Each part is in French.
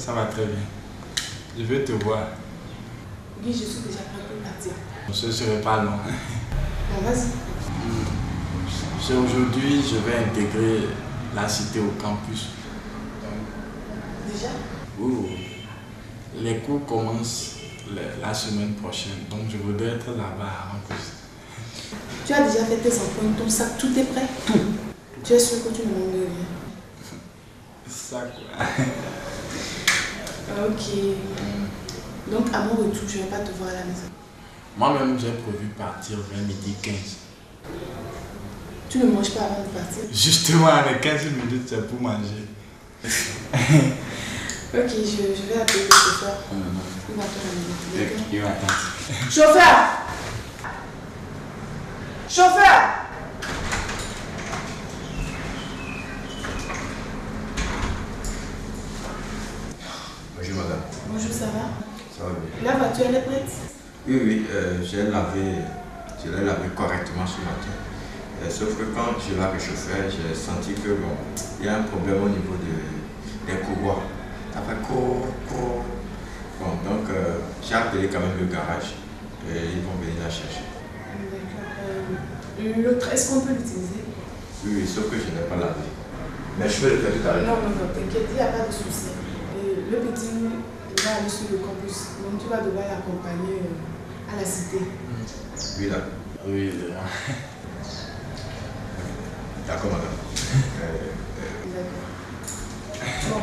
Ça va très bien. Je veux te voir. Oui, je suis déjà prête pour partir. Ce ne serait pas long. Bon, vas-y. C'est aujourd'hui, je vais intégrer la cité au campus. Déjà? Oui. Les cours commencent la semaine prochaine, donc je voudrais être là-bas avant que... Tu as déjà fait tes empreintes, ton sac, tout est prêt? Tout. Tu es sûr que tu ne manques de rien? Ça quoi. Ok. Donc à mon retour, je ne vais pas te voir à la maison. Moi-même, j'ai prévu partir vers midi 15. Tu ne manges pas avant de partir? Justement, les 15 minutes, c'est pour manger. Ok, je vais appeler le chauffeur. Il va te ramener. Il va attendre. Chauffeur! Chauffeur! Bonjour madame. Bonjour, ça va? Ça va bien. La voiture, elle est prête? Oui, je l'ai lavé correctement ce matin. Sauf que quand je l'ai réchauffé, j'ai senti que bon, il y a un problème au niveau des courroies. Ça fait court. Bon, donc j'ai appelé quand même le garage et ils vont venir la chercher. D'accord. L'autre, est-ce qu'on peut l'utiliser? Oui, sauf que je n'ai pas lavé. Mais je peux le faire tout à l'heure. Non, t'inquiète, il n'y a pas de souci. Le petit, il va aller sur le campus, donc tu vas devoir l'accompagner à la cité. Oui, là. Oui, D'accord, madame. D'accord. Bon,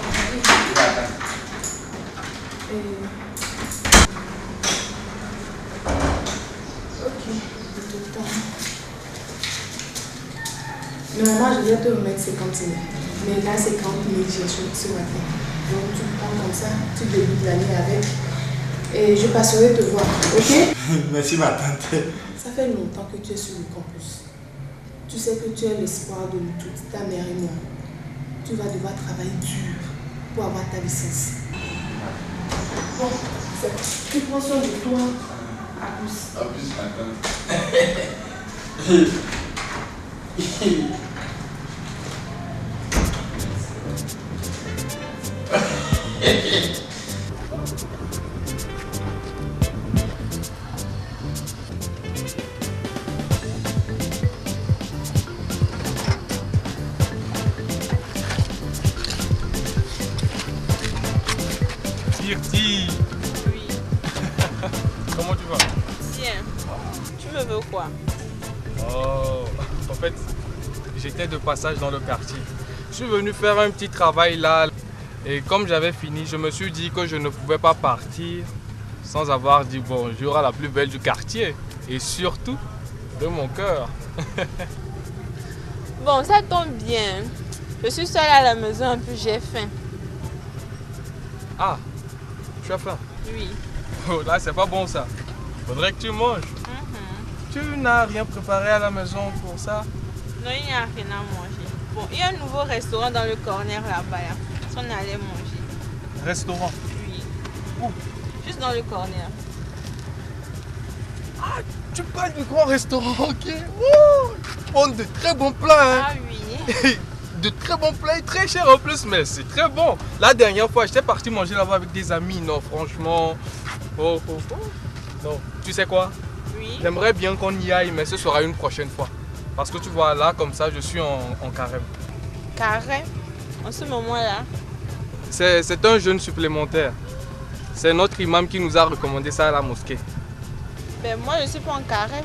ok, tout le temps. Normalement, je vais te remettre 50 000. Mais là, c'est 40 000 j'ai acheté ce matin. Donc, tu prends comme ça, tu débutes l'année avec. Et je passerai te voir, ok? Merci ma tante. Ça fait longtemps que tu es sur le campus. Tu sais que tu es l'espoir de nous toutes, ta mère et moi. Tu vas devoir travailler dur pour avoir ta licence. Bon, tu prends soin de toi. À plus. À plus ma tante. Myrtille. Oui, Comment tu vas? bien. Tu me veux quoi? Oh, en fait, j'étais de passage dans le quartier. Je suis venu faire un petit travail là. Et comme j'avais fini, je me suis dit que je ne pouvais pas partir sans avoir dit bonjour à la plus belle du quartier. Et surtout, de mon cœur. Bon, ça tombe bien. Je suis seule à la maison, un peu j'ai faim. Ah, tu as faim? Oui. Oh, là, c'est pas bon ça. Faudrait que tu manges. Tu n'as rien préparé à la maison pour ça? Non, il n'y a rien à manger. Bon, il y a un nouveau restaurant dans le corner là-bas. Là. Si on allait manger. Restaurant? Oui. Où? Juste dans le corner. Ah, tu parles du grand restaurant, ok? Oh, ils font de très bons plats, hein? Ah oui. De très bons plats et très chers en plus, mais c'est très bon. La dernière fois, j'étais parti manger là-bas avec des amis. Non, franchement. Oh. Non, tu sais quoi? Oui. J'aimerais bien qu'on y aille, mais ce sera une prochaine fois. Parce que tu vois, là, comme ça, je suis en carême. Carré. En ce moment-là. C'est un jeûne supplémentaire. C'est notre imam qui nous a recommandé ça à la mosquée. Ben moi, je ne suis pas en carré.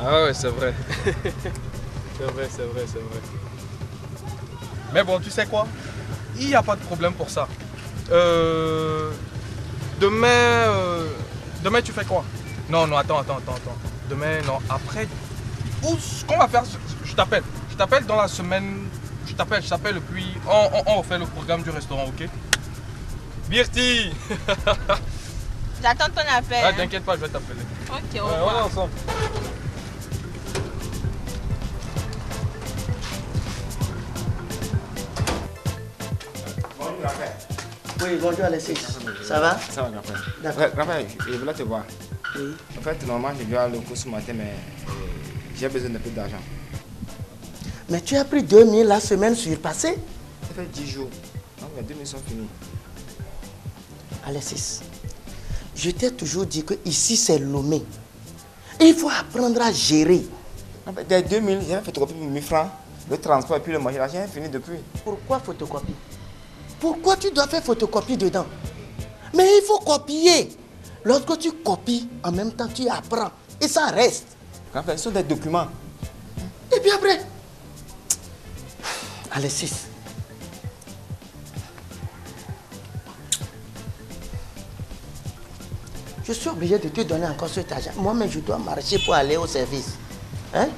Ah ouais, c'est vrai. c'est vrai. Mais bon, tu sais quoi? Il n'y a pas de problème pour ça. Demain, tu fais quoi? Non, attends. Demain, non, après. Ce qu'on va faire, je t'appelle. Je t'appelle dans la semaine. Je t'appelle et puis on refait le programme du restaurant, ok? Birti! J'attends ton appel. Ah, hein. t'inquiète pas, je vais t'appeler. Ok, au On est revoir. ensemble. Bonjour Raphaël. Oui, bonjour Alexis. Ça va? Ça va, Raphaël. D'accord. Raphaël, je voulais te voir. Oui. En fait, normalement, je dois aller au cours ce matin, mais j'ai besoin de plus d'argent. Mais tu as pris 2000 la semaine surpassée? Ça fait 10 jours. Donc, les 2000 sont finis. Alexis, je t'ai toujours dit que ici c'est Lomé. Il faut apprendre à gérer. Dès 2000, j'ai photocopié pour 1000 francs. Le transport et puis le manger, j'ai fini depuis. Pourquoi photocopie? Pourquoi tu dois faire photocopie dedans? Mais il faut copier. Lorsque tu copies, en même temps tu apprends. Et ça reste. Ce sont des documents. Et puis après, Alexis, je suis obligé de te donner encore cet argent. Moi-même, je dois marcher pour aller au service. Hein?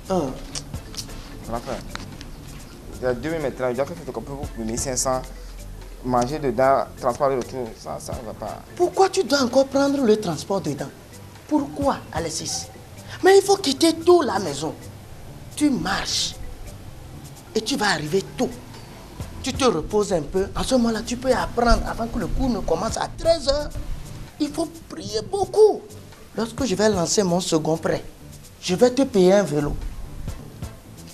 Grand frère, il y a 2000 maintenant, il doit faire photocopie pour 1500. Manger dedans, transport de retour, ça ne va pas. Pourquoi tu dois encore prendre le transport dedans? Pourquoi, Alexis? Mais il faut quitter tôt la maison. Tu marches et tu vas arriver tôt. Tu te reposes un peu. En ce moment-là, tu peux apprendre avant que le cours ne commence à 13h. Il faut prier beaucoup. Lorsque je vais lancer mon second prêt, je vais te payer un vélo.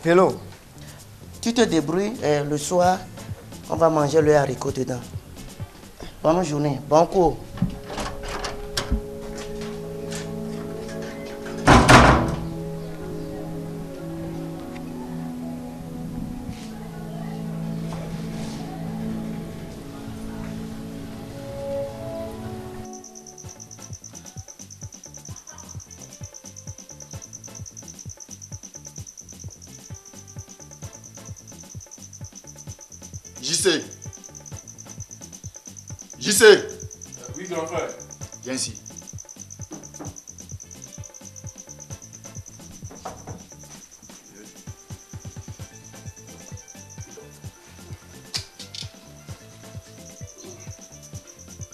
Vélo? Tu te débrouilles le soir. On va manger le haricot dedans. Bonne journée, bon cours. JC. Oui, grand frère. Viens ici.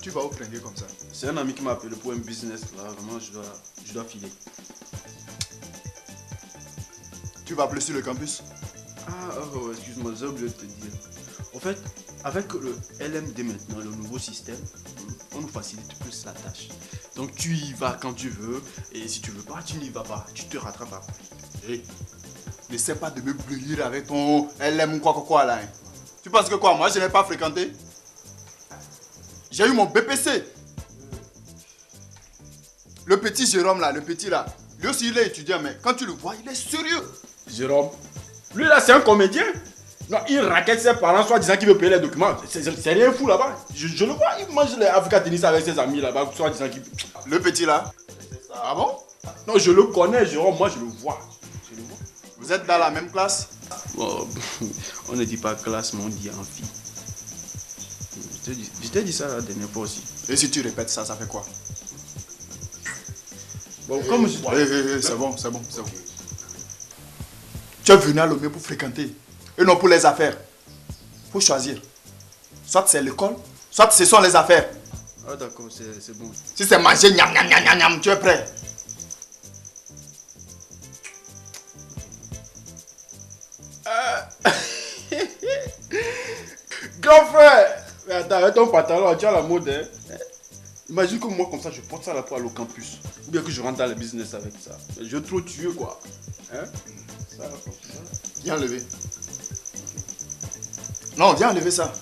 Tu vas où flinguer comme ça? C'est un ami qui m'a appelé pour un business là, vraiment je dois filer. Tu vas appeler sur le campus? Excuse-moi, j'ai oublié de te dire. En fait, avec le LMD maintenant, le nouveau système, on nous facilite plus la tâche. Donc tu y vas quand tu veux, et si tu veux pas, tu n'y vas pas, tu te rattrapes après. Hey, n'essaie pas de me brûler avec ton LM ou quoi là. Hein. Tu penses que quoi? Moi je n'ai pas fréquenté? J'ai eu mon BPC. Le petit Jérôme là, le petit là, lui aussi il est étudiant, mais quand tu le vois, il est sérieux. Jérôme, lui là c'est un comédien. Non, il raquette ses parents, soit disant qu'il veut payer les documents. C'est rien fou là-bas. Je le vois, il mange les Africa Tennis avec ses amis là-bas, soit disant qu'il... Le petit là? Ah bon? Non, je le connais, Jérôme, moi je le vois. Vous êtes dans la même classe? Oh, on ne dit pas classe, mais on dit amphi. Je t'ai dit ça la dernière fois aussi. Et si tu répètes ça, ça fait quoi? Bon, comme je... C'est bon. Tu es venu à Lomé pour fréquenter et non pour les affaires. Faut choisir. Soit c'est l'école, soit ce sont les affaires. Ah d'accord, c'est bon. Si c'est manger, nyam, tu es prêt? Grand frère! Mais attends, avec ton pantalon, tu as la mode, hein? Imagine que moi, comme ça, je porte ça là pour aller au campus. Ou bien que je rentre dans le business avec ça. Je veux trop tuer, quoi. Hein? Ça, là, comme ça. Viens enlever. Non, viens enlever ça.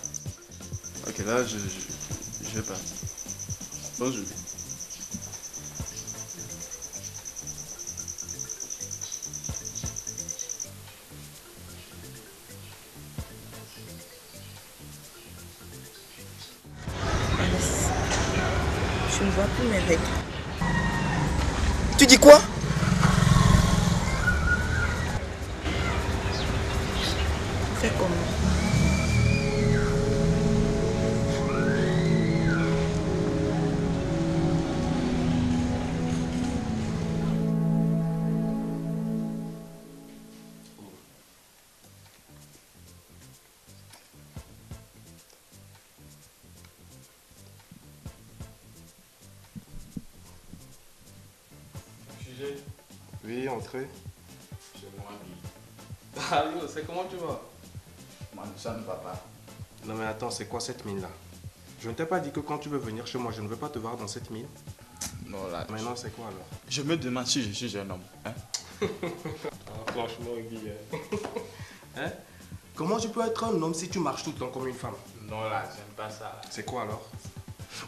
Ok, là, je vais partir. Bonne journée. Je ne vois plus mes règles. Tu dis quoi? Fais comment? Oui, entrez. C'est moi, oui. Allô, c'est comment tu vas? Moi, ça ne va pas. Non mais attends, c'est quoi cette mine là? Je ne t'ai pas dit que quand tu veux venir chez moi, je ne veux pas te voir dans cette mine. Non, là. Maintenant, c'est quoi alors? Je me demande si je suis un homme. Hein? Franchement, Guy. Hein? Comment tu peux être un homme si tu marches tout le temps comme une femme? Non, là, j'aime pas ça. C'est quoi alors?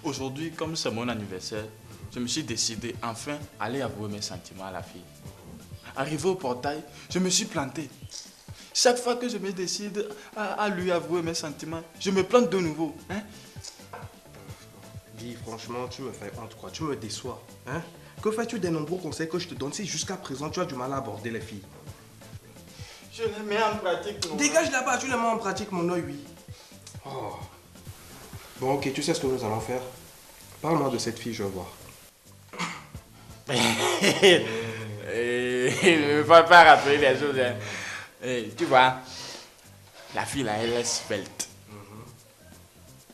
Aujourd'hui, comme c'est mon anniversaire, je me suis décidé enfin aller avouer mes sentiments à la fille. Arrivé au portail, je me suis planté. Chaque fois que je me décide à lui avouer mes sentiments, je me plante de nouveau. Hein? Guy, franchement, tu me fais honte quoi, tu me déçois. Hein? Que fais-tu des nombreux conseils que je te donne si jusqu'à présent tu as du mal à aborder les filles? Je les mets en pratique. Non? Dégage là-bas, tu les mets en pratique, mon œil, oui. Oh. Bon, ok, tu sais ce que nous allons faire? Parle-moi de cette fille, je veux voir. Il ne faut pas rappeler les choses. Hein. Tu vois, la fille là, elle est svelte.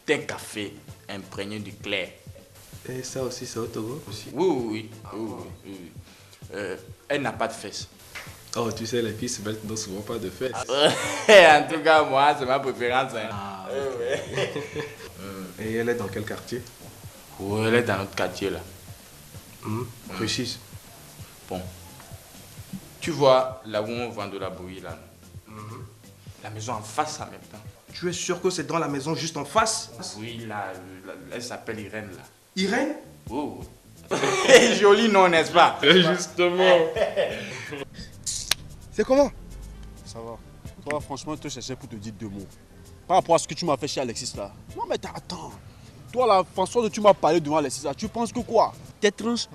D'un café imprégné du clair. Et ça aussi, c'est au Togo aussi? Oui. Elle n'a pas de fesses. Oh, tu sais, les filles sveltes n'ont souvent pas de fesses. En tout cas, moi, c'est ma préférence. Hein. Ah, okay. Et elle est dans quel quartier? Oui, elle est dans notre quartier là. Précise. Bon. Tu vois là où on vend de la bouillie là. La maison en face en même temps. Tu es sûr que c'est dans la maison juste en face? Oui, là, elle s'appelle Irène là. Irène? Oh. Joli nom, n'est-ce pas? Justement. C'est comment? Ça va. Toi, franchement, je te cherchais pour te dire 2 mots. Par rapport à ce que tu m'as fait chez Alexis là. Non, mais attends. Toi, la façon dont tu m'as parlé devant Alexis là, tu penses que quoi? Tes tranches?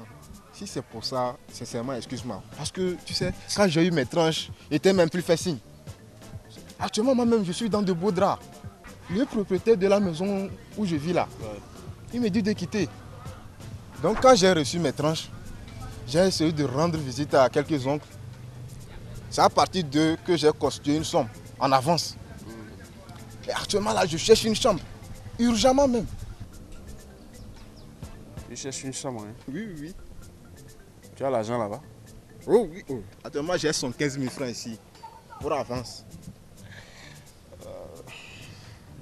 Si c'est pour ça, sincèrement, excuse-moi. Parce que, tu sais, quand j'ai eu mes tranches, il n'était même plus fait signe. Actuellement, moi-même, je suis dans de beaux draps. Le propriétaire de la maison où je vis là, il me dit de quitter. Donc, quand j'ai reçu mes tranches, j'ai essayé de rendre visite à quelques oncles. C'est à partir d'eux que j'ai constitué une somme en avance. Et actuellement, là, je cherche une chambre. Urgemment même. Tu cherches une chambre, hein? Oui. Tu as l'argent là-bas? Oh oui. Actuellement, j'ai 115 000 francs ici. Pour avance.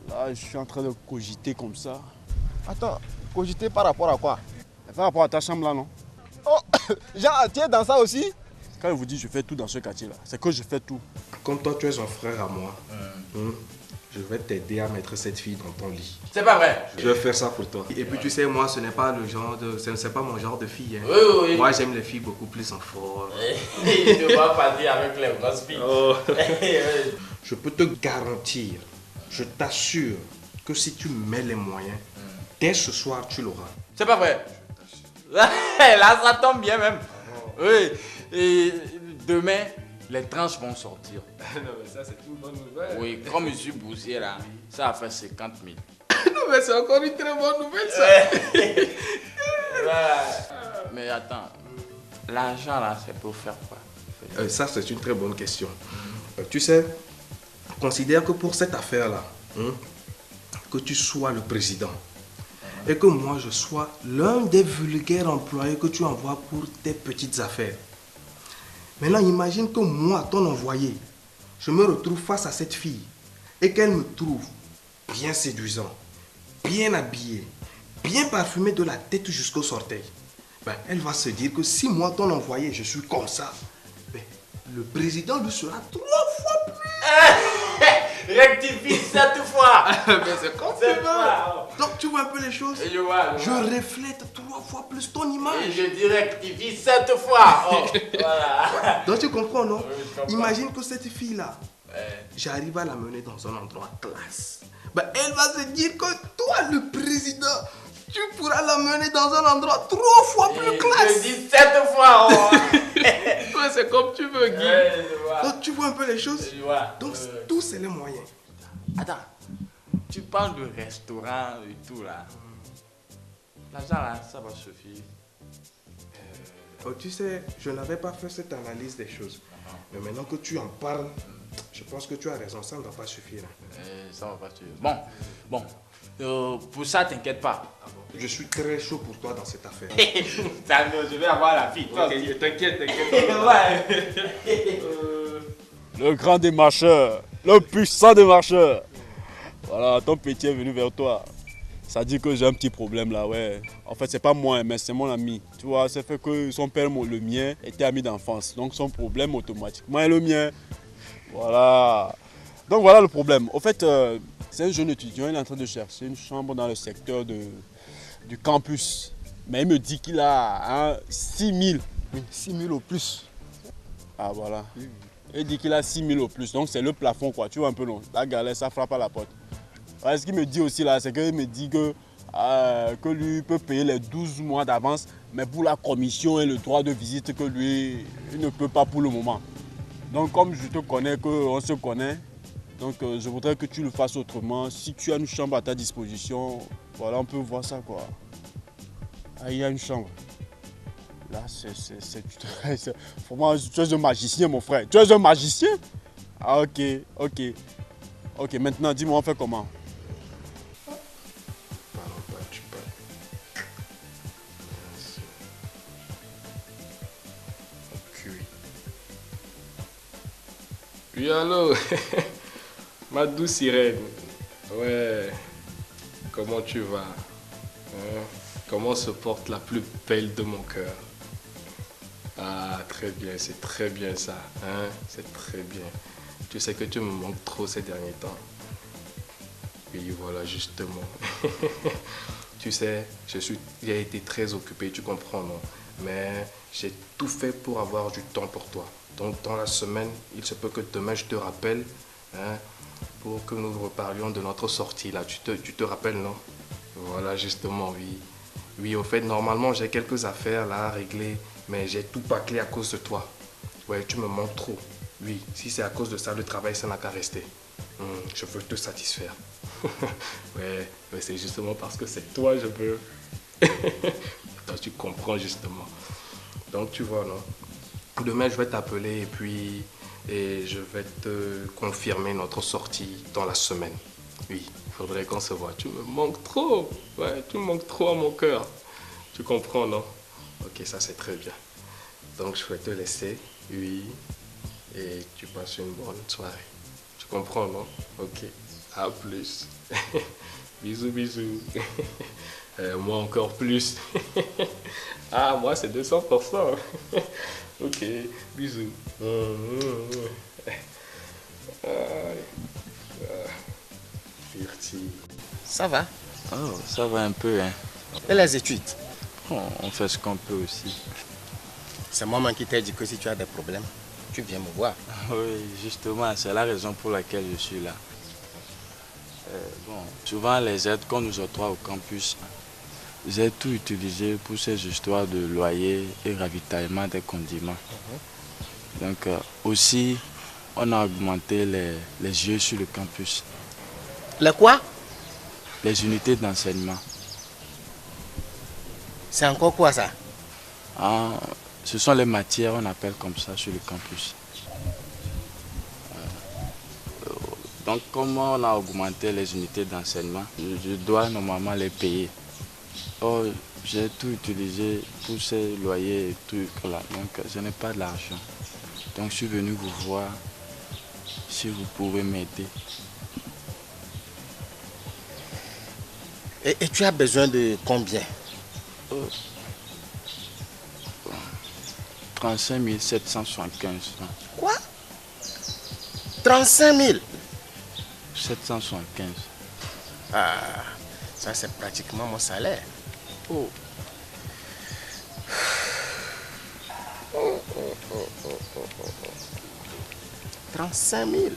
Là, je suis en train de cogiter comme ça. Attends, cogiter par rapport à quoi? Par rapport à ta chambre là, non? Oh, Jean, tu es dans ça aussi? Quand je vous dis je fais tout dans ce quartier là, c'est que je fais tout. Comme toi, tu es un frère à moi. Je vais t'aider à mettre cette fille dans ton lit. C'est pas vrai. Je vais faire ça pour toi. Et puis tu sais, moi, ce n'est pas le genre de, c'est pas mon genre de fille. Hein. Oui. Moi, j'aime les filles beaucoup plus en forme. Tu vas pas dire avec les grosses filles. Oh. Je peux te garantir, je t'assure que si tu mets les moyens, dès ce soir, tu l'auras. C'est pas vrai. Là, ça tombe bien même. Oui. Et demain, les tranches vont sortir. Non, mais ça, c'est une bonne nouvelle. Oui, comme je suis boursier là, ça a fait 50 000. Non, mais c'est encore une très bonne nouvelle, ça. Mais attends, l'argent là, c'est pour faire quoi? Ça, c'est une très bonne question. Tu sais, considère que pour cette affaire-là, que tu sois le président et que moi, je sois l'un des vulgaires employés que tu envoies pour tes petites affaires. Maintenant, imagine que moi, ton envoyé, je me retrouve face à cette fille et qu'elle me trouve bien séduisant, bien habillé, bien parfumé de la tête jusqu'au orteil. Ben, elle va se dire que si moi, ton envoyé, je suis comme ça, ben, le président lui sera 3 fois plus. Rectifie 7 fois. Mais c'est comme tu veux. Donc tu vois un peu les choses. Je vois. Je reflète 3 fois plus ton image. Et je dis rectifie 7 fois. Oh, voilà. Donc tu comprends, non? Oui, je comprends. Imagine que cette fille-là, j'arrive à la mener dans un endroit classe. Ben, elle va se dire que toi, le président, tu pourras la mener dans un endroit 3 fois plus classe. Je dis 7 fois. Oh. Ouais, c'est comme tu veux, Guy. Donc tu vois un peu les choses. Je vois. Donc tous c'est les moyens. Attends, tu parles de restaurant et tout là. L'argent là, ça va suffire. Tu sais, je n'avais pas fait cette analyse des choses. Mais maintenant que tu en parles, je pense que tu as raison, ça ne va pas suffire. Ça ne va pas suffire. Bon, pour ça, t'inquiète pas. Je suis très chaud pour toi dans cette affaire. Je vais avoir la fille. Okay, t'inquiète. Le grand démarcheur, le puissant démarcheur. Voilà, ton petit est venu vers toi. Ça dit que j'ai un petit problème là, ouais. En fait, c'est pas moi, mais c'est mon ami. Tu vois, ça fait que son père, le mien, était ami d'enfance. Donc son problème automatiquement est le mien. Voilà. Donc voilà le problème. Au fait, c'est un jeune étudiant, il est en train de chercher une chambre dans le secteur du campus. Mais il me dit qu'il a 6 000. Oui, 6 000 au plus. Ah voilà. Il dit qu'il a 6 000 au plus. Donc c'est le plafond quoi. Tu vois un peu non. La galère, ça frappe à la porte. Ouais, ce qu'il me dit aussi là, c'est qu'il me dit que lui peut payer les 12 mois d'avance. Mais pour la commission et le droit de visite que lui, il ne peut pas pour le moment. Donc comme je te connais, qu'on se connaît, donc je voudrais que tu le fasses autrement. Si tu as une chambre à ta disposition, voilà, on peut voir ça quoi. Ah, il y a une chambre. Là, vraiment, tu es un magicien, mon frère. Tu es un magicien? Ah, ok. Ok, maintenant, dis-moi, on fait comment? Oui, allô? Ma douce sirène. Ouais. Comment tu vas? Hein? Comment se porte la plus belle de mon cœur? Ah, très bien, c'est très bien ça. Hein? C'est très bien. Tu sais que tu me manques trop ces derniers temps. Oui, voilà, justement. Tu sais, j'ai été très occupé, tu comprends, non? Mais j'ai tout fait pour avoir du temps pour toi. Donc, dans la semaine, il se peut que demain, je te rappelle, hein, pour que nous reparlions de notre sortie, là. Tu te rappelles, non? Voilà, justement, oui. Oui, au fait, normalement, j'ai quelques affaires, là, à régler, mais j'ai tout bâclé à cause de toi. Ouais, tu me manques trop. Oui, si c'est à cause de ça, le travail, ça n'a qu'à rester. Je veux te satisfaire. Ouais, c'est justement parce que c'est toi, je veux. Toi, tu comprends, justement. Donc, tu vois, non? Demain, je vais t'appeler et je vais te confirmer notre sortie dans la semaine. Oui, il faudrait qu'on se voit. Tu me manques trop. Ouais, tu me manques trop à mon cœur. Tu comprends, non? Ok, ça c'est très bien. Donc, je vais te laisser. Oui. Et tu passes une bonne soirée. Tu comprends, non? Ok. À plus. Bisous, bisous. Moi encore plus. Ah, moi c'est 200%. Ok, bisous. Ça va? Oh, ça va un peu, hein. Et les études? Oh, on fait ce qu'on peut aussi. C'est moi qui t'ai dit que si tu as des problèmes, tu viens me voir. Oui, justement, c'est la raison pour laquelle je suis là. Bon, souvent les aides qu'on nous octroie au campus, j'ai tout utilisé pour ces histoires de loyer et ravitaillement des condiments. Donc aussi, on a augmenté les yeux sur le campus. Les quoi? Les unités d'enseignement. C'est encore quoi ça? Ah, ce sont les matières, on appelle comme ça sur le campus. Donc, comme on a augmenté les unités d'enseignement, je dois normalement les payer. Or, j'ai tout utilisé pour ces loyers et trucs là, donc je n'ai pas d'argent. Donc, je suis venu vous voir si vous pouvez m'aider. Et tu as besoin de combien? 35 775. Quoi? 35 000? 775. Ah, ça c'est pratiquement mon salaire. Oh. 35 000.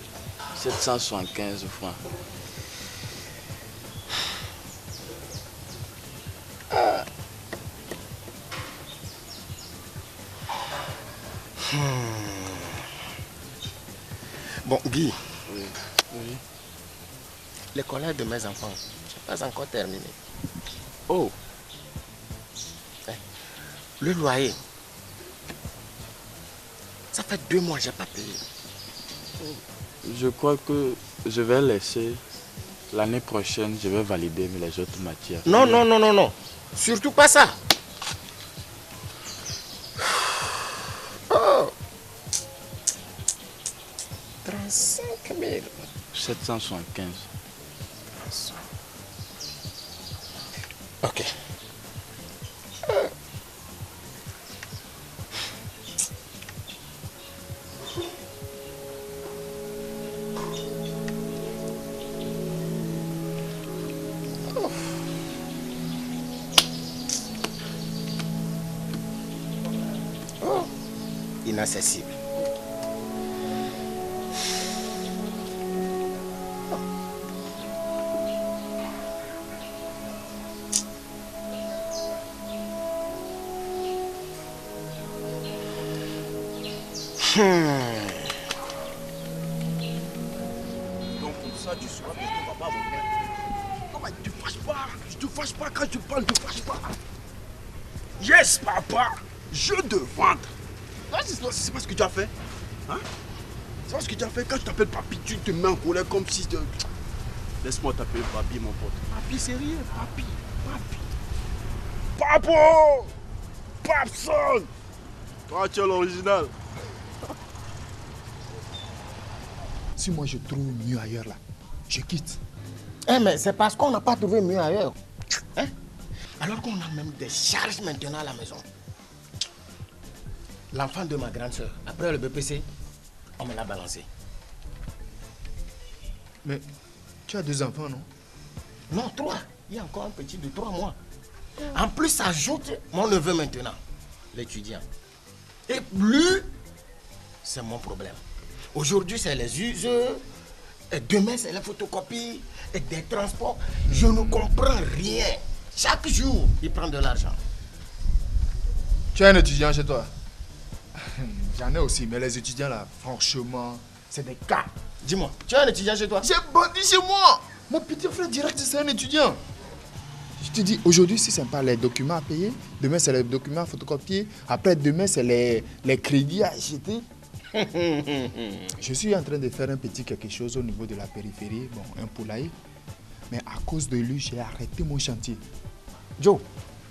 775 francs. Ah. Bon, Guy. Oui. L'école de mes enfants, je n'ai pas encore terminé. Oh. Le loyer. Ça fait 2 mois que je n'ai pas payé. Je crois que je vais laisser. L'année prochaine, je vais valider les autres matières. Non. Surtout pas ça. Oh. 35 000. 775. Ok. inaccessible. Donc comme ça, tu seras bientôt papa, mon père. Non, mais ne te fâche pas. Je te fâche pas quand je parle, ne te fâche pas. Yes, papa. Jeu de vente. Là, c'est pas ce que tu as fait. Hein? C'est pas ce que tu as fait. Quand je t'appelle papy, tu te mets en colère comme si... Laisse-moi t'appeler papy, mon pote. Papy, c'est rien. Papy, papy. Papo! Papson! Toi, tu es l'original. Si moi je trouve mieux ailleurs là, je quitte. Eh mais c'est parce qu'on n'a pas trouvé mieux ailleurs. Hein? Alors qu'on a même des charges maintenant à la maison. L'enfant de ma grande soeur, après le BPC, on me l'a balancé. Mais tu as 2 enfants, non? Non, 3. Il y a encore un petit de 3 mois. En plus, ça ajoute mon neveu maintenant, l'étudiant. Et lui, c'est mon problème. Aujourd'hui, c'est les uses, et demain, c'est les photocopies, et des transports. Je ne comprends rien. Chaque jour, il prend de l'argent. Tu as un étudiant chez toi? J'en ai aussi, mais les étudiants là, franchement, c'est des cas. Dis-moi, tu as un étudiant chez toi? J'ai bandit chez moi. Mon petit frère direct, c'est un étudiant. Je te dis, aujourd'hui, si ce n'est pas les documents à payer, demain, c'est les documents à photocopier, après, demain, c'est les crédits à acheter. Je suis en train de faire un petit quelque chose au niveau de la périphérie, bon, un poulailler. Mais à cause de lui, j'ai arrêté mon chantier. Joe,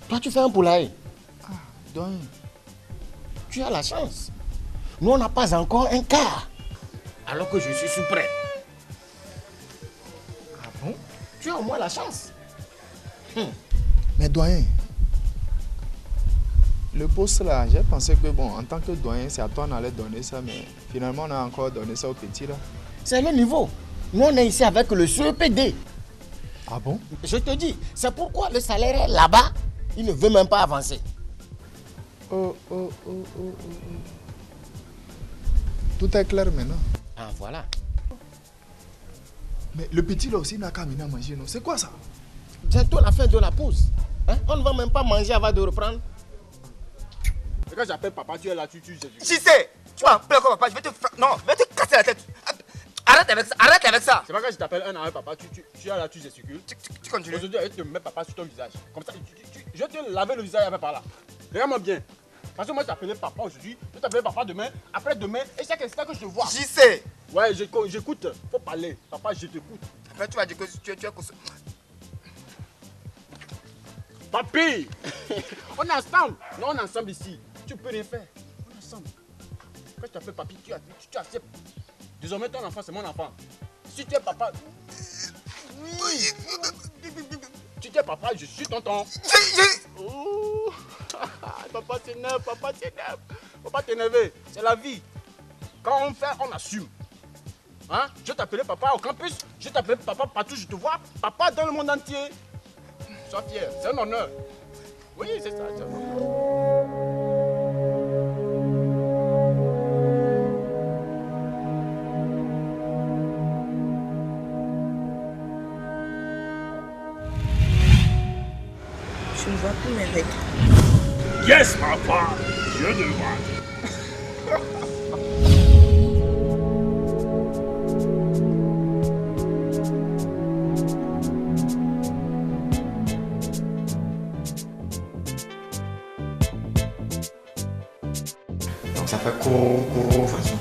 toi, tu fais un poulailler? Ah, donc... Tu as la chance. Nous, on n'a pas encore un quart. Alors que je suis suprême. Ah bon? Tu as au moins la chance. Mais doyen, le poste là, j'ai pensé que bon, en tant que doyen, c'est à toi qu'on allait donner ça, mais finalement on a encore donné ça au petit là. C'est le niveau. Nous on est ici avec le CEPD. Ah bon? Je te dis, c'est pourquoi le salaire est là-bas, il ne veut même pas avancer. Oh. Tout est clair maintenant. Ah voilà. Mais le petit là aussi n'a qu'à venir manger, non? C'est quoi ça? Bientôt la fin de la pause. Hein? On ne va même pas manger avant de reprendre. Et quand j'appelle papa, tu es là, tu Si c'est, tu vas appeler comme papa, je vais te non, je vais te casser la tête. Arrête avec ça. C'est pas quand je t'appelle un an, papa, tu es là, tu gesticules. Tu continues. Aujourd'hui, je vais te mettre papa sur ton visage. Comme ça, je vais te laver le visage avec par là. Regarde-moi bien. Parce que moi, je t'appelais papa aujourd'hui, je t'appelle papa demain, après demain, et chaque instant que je te vois. J'y sais. Ouais, j'écoute. Faut parler. Papa, je t'écoute. Après, tu vas dire que tu es Papi, on est ensemble. Non, on est ensemble ici. Tu peux rien faire. On est ensemble. Quand je t'appelle papi, tu acceptes. Désormais, ton enfant, c'est mon enfant. Si tu es papa... Oui. Si tu es papa, je suis tonton. Oh. Papa s'énerve, papa s'énerve. Faut pas t'énerver. C'est la vie. Quand on fait, on assume. Hein? Je t'appelais papa au campus. Je t'appelais papa partout, je te vois. Papa dans le monde entier. Sois fier, c'est un honneur. Oui, c'est ça, c'est un honneur. Je ne vois plus mes règles. Yes, papa! Dieu de moi! Donc ça fait court façon.